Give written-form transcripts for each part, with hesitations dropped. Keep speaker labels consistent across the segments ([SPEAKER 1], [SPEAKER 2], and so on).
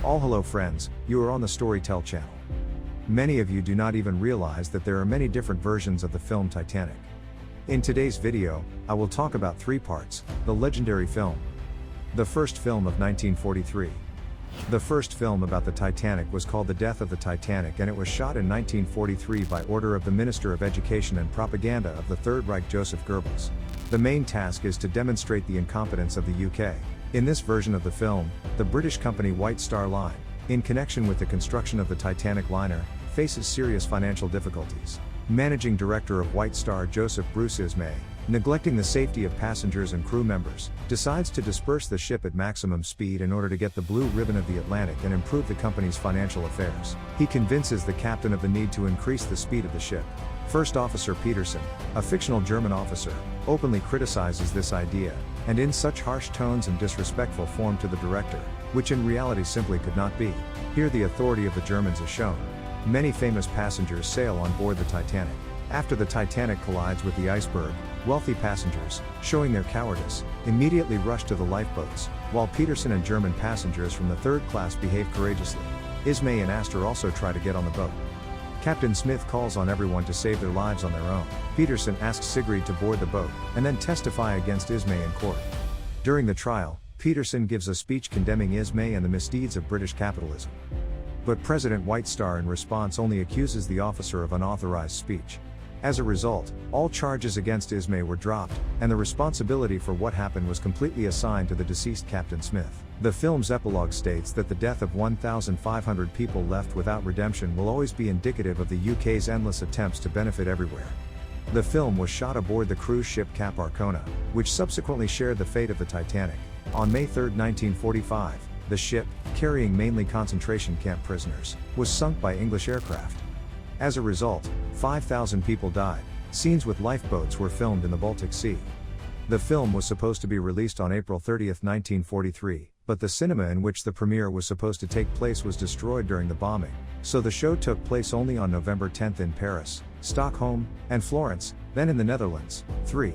[SPEAKER 1] All hello friends, you are on the Storytell channel. Many of you do not even realize that there are many different versions of the film Titanic. In today's video, I will talk about three parts: the legendary film, the first film of 1943. The first film about the Titanic was called The Death of the Titanic, and it was shot in 1943 by order of the Minister of Education and Propaganda of the Third Reich, Joseph Goebbels. The main task is to demonstrate the incompetence of the UK. In this version of the film, the British company White Star Line, in connection with the construction of the Titanic liner, faces serious financial difficulties. Managing director of White Star Joseph Bruce Ismay, neglecting the safety of passengers and crew members, decides to disperse the ship at maximum speed in order to get the blue ribbon of the Atlantic and improve the company's financial affairs. He convinces the captain of the need to increase the speed of the ship. First Officer Peterson, a fictional German officer, openly criticizes this idea, and in such harsh tones and disrespectful form to the director, which in reality simply could not be. Here the authority of the Germans is shown. Many famous passengers sail on board the Titanic. After the Titanic collides with the iceberg, wealthy passengers, showing their cowardice, immediately rush to the lifeboats, while Peterson and German passengers from the third class behave courageously. Ismay and Astor also try to get on the boat. Captain Smith calls on everyone to save their lives on their own. Peterson asks Sigrid to board the boat, and then testify against Ismay in court. During the trial, Peterson gives a speech condemning Ismay and the misdeeds of British capitalism. But President White Star in response only accuses the officer of unauthorized speech. As a result, all charges against Ismay were dropped, and the responsibility for what happened was completely assigned to the deceased Captain Smith. The film's epilogue states that the death of 1,500 people left without redemption will always be indicative of the UK's endless attempts to benefit everywhere. The film was shot aboard the cruise ship Cap Arcona, which subsequently shared the fate of the Titanic. On May 3, 1945, the ship, carrying mainly concentration camp prisoners, was sunk by English aircraft. As a result, 5,000 people died. Scenes with lifeboats were filmed in the Baltic Sea. The film was supposed to be released on April 30, 1943, but the cinema in which the premiere was supposed to take place was destroyed during the bombing, so the show took place only on November 10 in Paris, Stockholm, and Florence, then in the Netherlands. 3.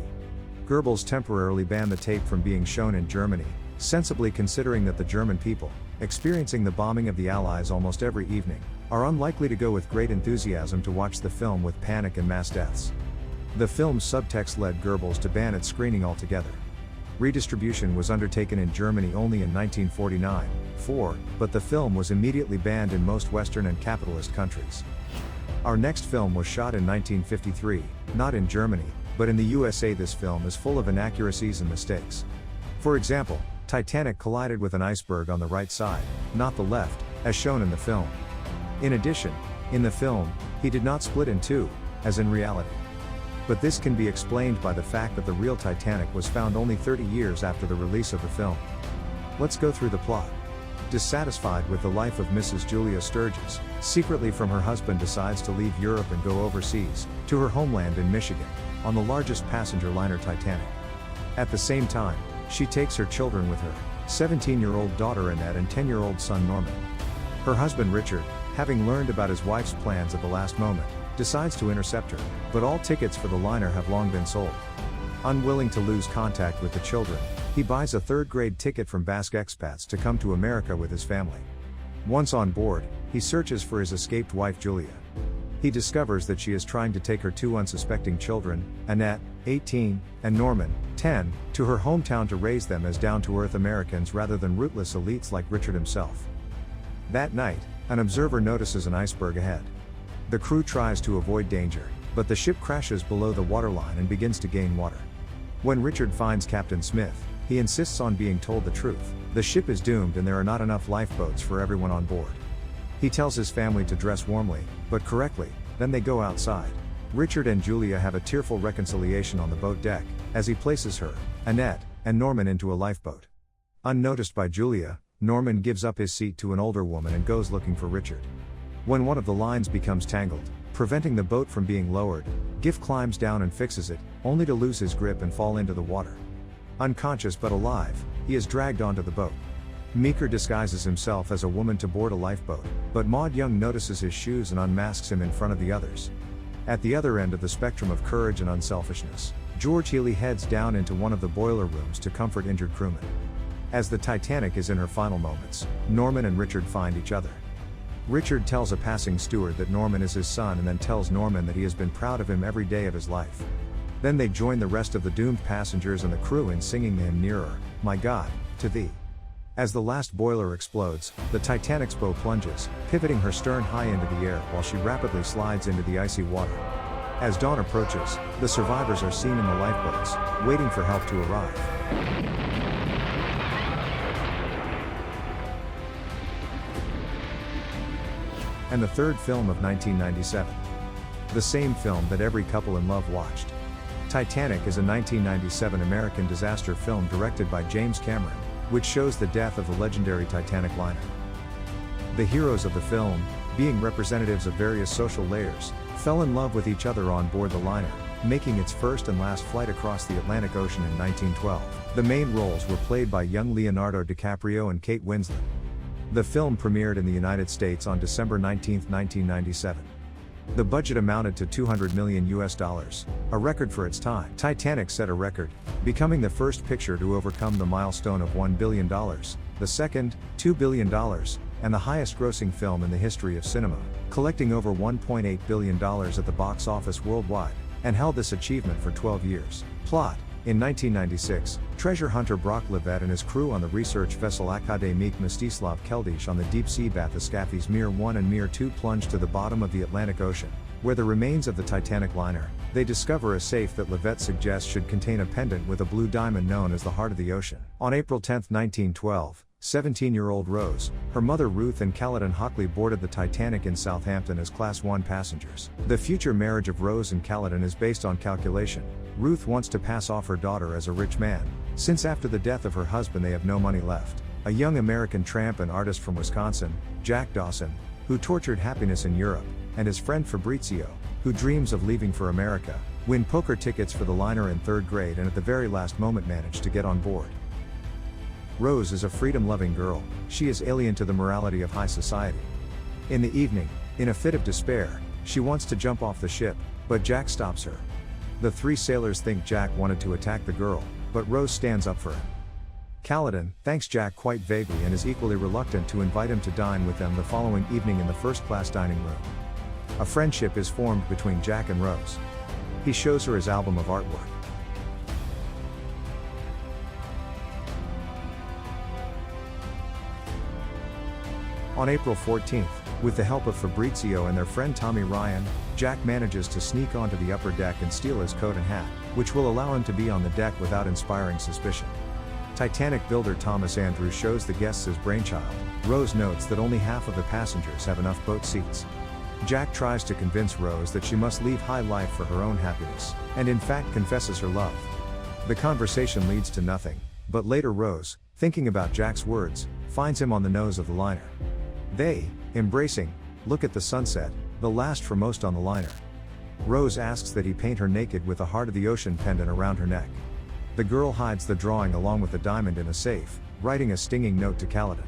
[SPEAKER 1] Goebbels temporarily banned the tape from being shown in Germany, sensibly considering that the German people, experiencing the bombing of the Allies almost every evening, are unlikely to go with great enthusiasm to watch the film with panic and mass deaths. The film's subtext led Goebbels to ban its screening altogether. Redistribution was undertaken in Germany only in 1949-4, but the film was immediately banned in most Western and capitalist countries. Our next film was shot in 1953, not in Germany, but in the USA. This film is full of inaccuracies and mistakes. For example, Titanic collided with an iceberg on the right side, not the left, as shown in the film. In addition, in the film, he did not split in two, as in reality. But this can be explained by the fact that the real Titanic was found only 30 years after the release of the film. Let's go through the plot. Dissatisfied with the life of Mrs. Julia Sturgis, secretly from her husband decides to leave Europe and go overseas, to her homeland in Michigan, on the largest passenger liner Titanic. At the same time, she takes her children with her, 17-year-old daughter Annette and 10-year-old son Norman. Her husband Richard, having learned about his wife's plans at the last moment, decides to intercept her, but all tickets for the liner have long been sold. Unwilling to lose contact with the children, he buys a third-grade ticket from Basque expats to come to America with his family. Once on board, he searches for his escaped wife Julia. He discovers that she is trying to take her two unsuspecting children, Annette, 18, and Norman, 10, to her hometown to raise them as down-to-earth Americans rather than rootless elites like Richard himself. That night, an observer notices an iceberg ahead. The crew tries to avoid danger, but the ship crashes below the waterline and begins to gain water. When Richard finds Captain Smith, he insists on being told the truth. The ship is doomed and there are not enough lifeboats for everyone on board. He tells his family to dress warmly, but correctly, then they go outside. Richard and Julia have a tearful reconciliation on the boat deck, as he places her, Annette, and Norman into a lifeboat. Unnoticed by Julia, Norman gives up his seat to an older woman and goes looking for Richard. When one of the lines becomes tangled, preventing the boat from being lowered, Giff climbs down and fixes it, only to lose his grip and fall into the water. Unconscious but alive, he is dragged onto the boat. Meeker disguises himself as a woman to board a lifeboat, but Maud Young notices his shoes and unmasks him in front of the others. At the other end of the spectrum of courage and unselfishness, George Healey heads down into one of the boiler rooms to comfort injured crewmen. As the Titanic is in her final moments, Norman and Richard find each other. Richard tells a passing steward that Norman is his son and then tells Norman that he has been proud of him every day of his life. Then they join the rest of the doomed passengers and the crew in singing the hymn Nearer, My God, to Thee. As the last boiler explodes, the Titanic's bow plunges, pivoting her stern high into the air while she rapidly slides into the icy water. As dawn approaches, the survivors are seen in the lifeboats, waiting for help to arrive. And the third film of 1997. The same film that every couple in love watched. Titanic is a 1997 American disaster film directed by James Cameron, which shows the death of the legendary Titanic liner. The heroes of the film, being representatives of various social layers, fell in love with each other on board the liner, making its first and last flight across the Atlantic Ocean in 1912. The main roles were played by young Leonardo DiCaprio and Kate Winslet. The film premiered in the United States on December 19, 1997. The budget amounted to $200 million, a record for its time. Titanic set a record, becoming the first picture to overcome the milestone of $1 billion, the second, $2 billion, and the highest grossing film in the history of cinema, collecting over $1.8 billion at the box office worldwide, and held this achievement for 12 years. Plot: in 1996, treasure hunter Brock Levet and his crew on the research vessel Akademik Mstislav Keldysh on the deep-sea bathyscaphes Mir 1 and Mir 2 plunge to the bottom of the Atlantic Ocean, where the remains of the Titanic liner. They discover a safe that Levet suggests should contain a pendant with a blue diamond known as the Heart of the Ocean. On April 10, 1912, 17-year-old Rose, her mother Ruth and Caledon Hockley boarded the Titanic in Southampton as Class 1 passengers. The future marriage of Rose and Caledon is based on calculation. Ruth wants to pass off her daughter as a rich man, since after the death of her husband they have no money left. A young American tramp and artist from Wisconsin, Jack Dawson, who tortured happiness in Europe, and his friend Fabrizio, who dreams of leaving for America, win poker tickets for the liner in third grade and at the very last moment manage to get on board. Rose is a freedom-loving girl. She is alien to the morality of high society. In the evening, in a fit of despair, she wants to jump off the ship, but Jack stops her. The three sailors think Jack wanted to attack the girl, but Rose stands up for him. Caledon thanks Jack quite vaguely and is equally reluctant to invite him to dine with them the following evening in the first-class dining room. A friendship is formed between Jack and Rose. He shows her his album of artwork. On April 14th, with the help of Fabrizio and their friend Tommy Ryan, Jack manages to sneak onto the upper deck and steal his coat and hat, which will allow him to be on the deck without inspiring suspicion. Titanic builder Thomas Andrews shows the guests his brainchild. Rose notes that only half of the passengers have enough boat seats. Jack tries to convince Rose that she must leave high life for her own happiness, and in fact confesses her love. The conversation leads to nothing, but later Rose, thinking about Jack's words, finds him on the nose of the liner. They, embracing, look at the sunset, the last for most on the liner. Rose asks that he paint her naked with the Heart of the Ocean pendant around her neck. The girl hides the drawing along with the diamond in a safe, writing a stinging note to Caledon.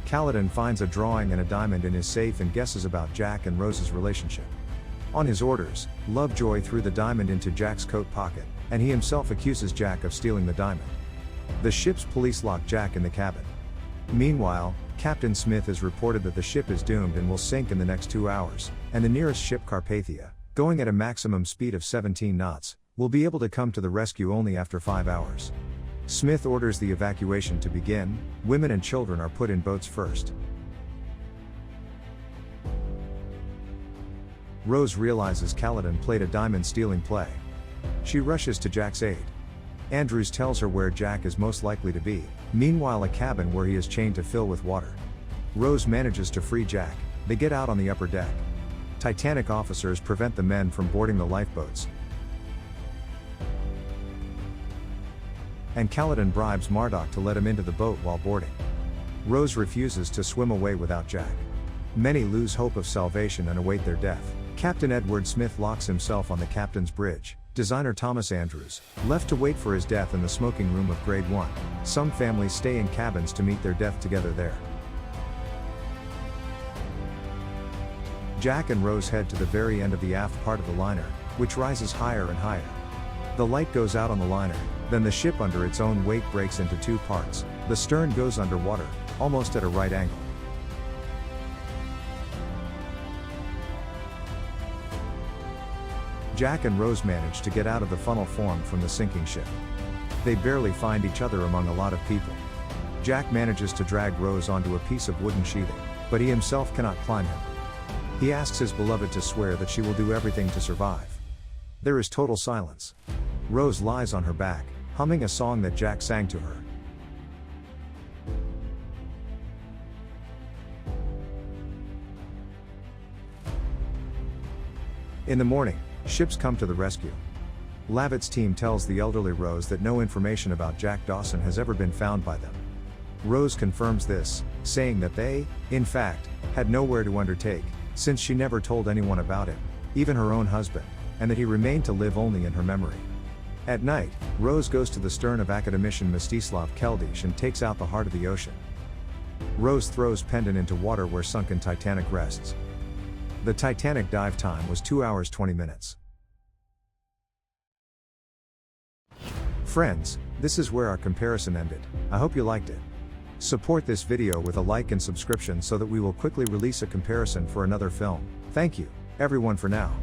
[SPEAKER 1] Caledon finds a drawing and a diamond in his safe and guesses about Jack and Rose's relationship. On his orders, Lovejoy threw the diamond into Jack's coat pocket, and he himself accuses Jack of stealing the diamond. The ship's police lock Jack in the cabin. Meanwhile, Captain Smith has reported that the ship is doomed and will sink in the next 2 hours, and the nearest ship Carpathia, going at a maximum speed of 17 knots, will be able to come to the rescue only after 5 hours. Smith orders the evacuation to begin. Women and children are put in boats first. Rose realizes Caledon played a diamond-stealing play. She rushes to Jack's aid. Andrews tells her where Jack is most likely to be, meanwhile a cabin where he is chained to fill with water. Rose manages to free Jack. They get out on the upper deck. Titanic officers prevent the men from boarding the lifeboats, and Caledon bribes Marduk to let him into the boat while boarding. Rose refuses to swim away without Jack. Many lose hope of salvation and await their death. Captain Edward Smith locks himself on the captain's bridge. Designer Thomas Andrews, left to wait for his death in the smoking room of Grade 1. Some families stay in cabins to meet their death together there. Jack and Rose head to the very end of the aft part of the liner, which rises higher and higher. The light goes out on the liner, then the ship under its own weight breaks into two parts. The stern goes underwater, almost at a right angle. Jack and Rose manage to get out of the funnel formed from the sinking ship. They barely find each other among a lot of people. Jack manages to drag Rose onto a piece of wooden sheeting, but he himself cannot climb him. He asks his beloved to swear that she will do everything to survive. There is total silence. Rose lies on her back, humming a song that Jack sang to her. In the morning, ships come to the rescue. Lavitt's team tells the elderly Rose that no information about Jack Dawson has ever been found by them. Rose confirms this, saying that they, in fact, had nowhere to undertake, since she never told anyone about him, even her own husband, and that he remained to live only in her memory. At night, Rose goes to the stern of Academician Mstislav Keldysh and takes out the heart of the ocean. Rose throws Pendant into water where sunken Titanic rests. The Titanic dive time was 2 hours 20 minutes. Friends, this is where our comparison ended. I hope you liked it. Support this video with a like and subscription so that we will quickly release a comparison for another film. Thank you, everyone, for now.